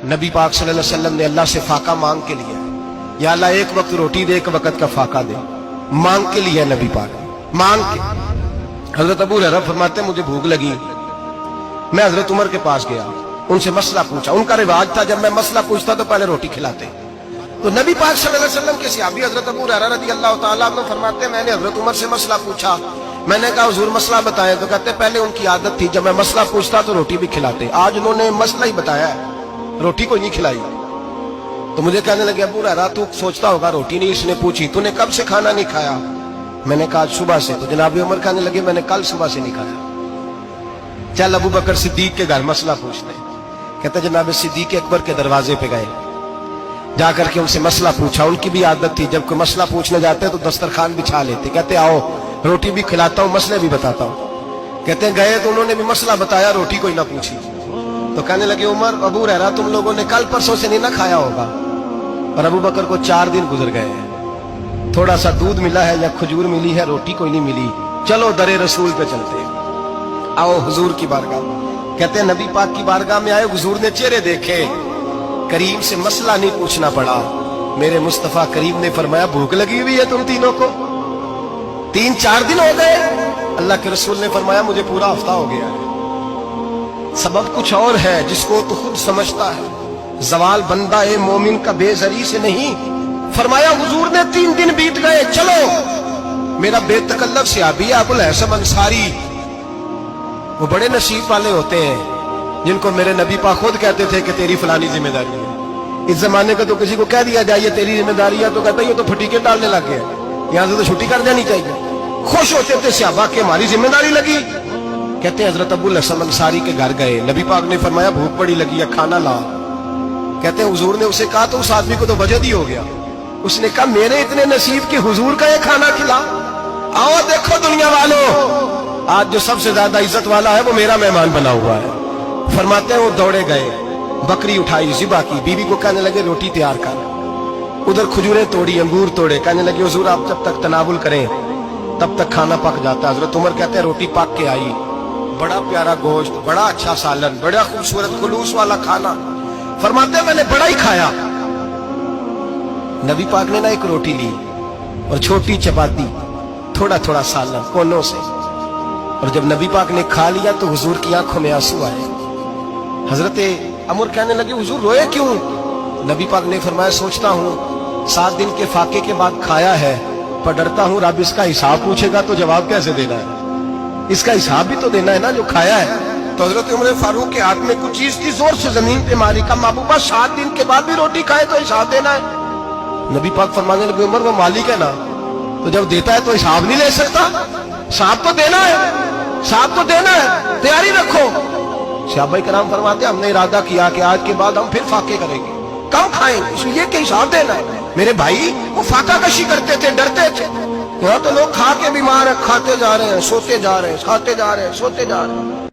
نبی پاک صلی اللہ علیہ وسلم نے اللہ سے فاقہ مانگ کے لیا، یا اللہ ایک وقت روٹی دے، ایک وقت کا فاقہ دے، مانگ کے لیا نبی پاک مانگ کے۔ حضرت ابو ہریرہ فرماتے ہیں مجھے بھوک لگی، میں حضرت عمر کے پاس گیا، ان سے مسئلہ پوچھا۔ ان کا رواج تھا جب میں مسئلہ پوچھتا تو پہلے روٹی کھلاتے۔ تو نبی پاک صلی اللہ علیہ وسلم کے صحابی حضرت ابو ہریرہ رضی اللہ تعالیٰ عنہ فرماتے ہیں میں نے حضرت عمر سے مسئلہ پوچھا، میں نے کہا حضور مسئلہ بتائیں، تو کہتے پہلے ان کی عادت تھی جب میں مسئلہ پوچھتا تو روٹی بھی کھلاتے، آج انہوں نے مسئلہ ہی بتایا ہے، روٹی کو نہیں کھلائی۔ تو مجھے کہنے لگے ابو ہریرہ تو سوچتا ہوگا روٹی نہیں اس نے پوچھی، تو نے کب سے کھانا نہیں کھایا؟ میں نے کہا صبح سے۔ تو جناب عمر کہنے لگے میں نے کل صبح سے نہیں کھایا، چل ابو بکر صدیق کے گھر مسئلہ پوچھتے ہیں۔ کہتے جناب صدیق اکبر کے دروازے پہ گئے، جا کر کے ان سے مسئلہ پوچھا۔ ان کی بھی عادت تھی جب کوئی مسئلہ پوچھنے جاتے تو دسترخوان بچھا لیتے، کہتے آؤ روٹی بھی کھلاتا ہوں مسئلے بھی بتاتا ہوں۔ کہتے ہیں گئے تو انہوں نے بھی مسئلہ بتایا، روٹی کوئی نہ پوچھی۔ تو کہنے لگے عمر ابو ہریرہ تم لوگوں نے کل پرسوں سے نہیں نہ کھایا ہوگا۔ اور ابو بکر کو 4 دن گزر گئے ہیں، تھوڑا سا دودھ ملا ہے یا کھجور ملی ہے، روٹی کوئی نہیں ملی، چلو در رسول پہ چلتے، آؤ حضور کی بارگاہ۔ کہتے ہیں نبی پاک کی بارگاہ میں آئے، حضور نے چہرے دیکھے، کریم سے مسئلہ نہیں پوچھنا پڑا۔ میرے مصطفیٰ کریم نے فرمایا بھوک لگی ہوئی ہے تم تینوں کو، 3-4 دن ہو گئے؟ اللہ کے رسول نے فرمایا مجھے پورا ہفتہ ہو گیا ہے۔ سبب کچھ اور ہے جس کو تو خود سمجھتا ہے، زوال بندہ مومن کا بے زری سے نہیں۔ فرمایا حضور نے 3 دن بیت گئے، چلو۔ میرا بے تکلف صحابی ابو الحسن انصاری، وہ بڑے نصیب والے ہوتے ہیں جن کو میرے نبی پاک خود کہتے تھے کہ تیری فلانی ذمہ داری ہے۔ اس زمانے کا تو کسی کو کہہ دیا جائے یہ تیری ذمہ داری ہے تو کہتا ہے یہ تو پھٹیکے ڈالنے لگ گئے، یہاں سے تو چھٹی کر جانی چاہیے۔ خوش ہوتے تھے صحابہ کہ ہماری ذمہ داری لگی۔ کہتے ہیں حضرت ابو الحسن انصاری کے گھر گئے، نبی پاک نے فرمایا بھوک بڑی لگی ہے کھانا لا۔ کہتے ہیں حضور نے اسے کہا تو اس آدمی کو تو وجد ہی ہو گیا، اس نے کہا میرے اتنے نصیب کہ حضور کا یہ کھانا کھلا۔ آؤ دیکھو دنیا والوں، آج جو سب سے زیادہ عزت والا ہے وہ میرا مہمان بنا ہوا ہے۔ فرماتے ہیں وہ دوڑے گئے، بکری اٹھائی، ذبح کی، بیوی کو کہنے لگے روٹی تیار کر، ادھر کھجوریں توڑی، انگور توڑے، کہنے لگے حضور آپ جب تک تناول کریں تب تک کھانا پک جاتا ہے۔ حضرت عمر کہتے ہیں روٹی پک کے آئی، بڑا پیارا گوشت، بڑا اچھا سالن، بڑا خوبصورت خلوص والا کھانا۔ فرماتے ہیں میں نے بڑا ہی کھایا۔ نبی پاک نے نہ ایک روٹی لی اور چھوٹی چپاتی، تھوڑا تھوڑا سالن کونوں سے، اور جب نبی پاک نے کھا لیا تو حضور کی آنکھوں میں آنسو آئے۔ حضرت عمر کہنے لگے حضور روئے کیوں؟ نبی پاک نے فرمایا سوچتا ہوں 7 دن کے فاقے کے بعد کھایا ہے، پر ڈرتا ہوں رب اس کا حساب پوچھے گا تو جواب کیسے دینا ہے، اس کا حساب بھی تو دینا ہے نا جو کھایا ہے۔ تو حضرت عمر فاروق کے ہاتھ میں کچھ چیز تھی، زور سے زمین پہ ماری، کہا محبوبہ 7 دن کے بعد بھی روٹی کھائے تو حساب دینا ہے۔ نبی پاک فرمانے لگے عمر وہ مالک ہے نا، تو جب دیتا ہے تو حساب نہیں لے سکتا، حساب تو دینا ہے، حساب تو دینا ہے، تیاری رکھو۔ صحابہ کرام فرماتے ہیں ہم نے ارادہ کیا کہ آج کے بعد ہم پھر فاقے کریں گے، کم کھائیں گے، اس لیے کہ حساب دینا ہے۔ میرے بھائی وہ فاقہ کشی کرتے تھے، ڈرتے تھے۔ یہاں تو لوگ کھا کے بیمار ہیں، کھاتے جا رہے ہیں، سوتے جا رہے ہیں، کھاتے جا رہے ہیں، سوتے جا رہے ہیں۔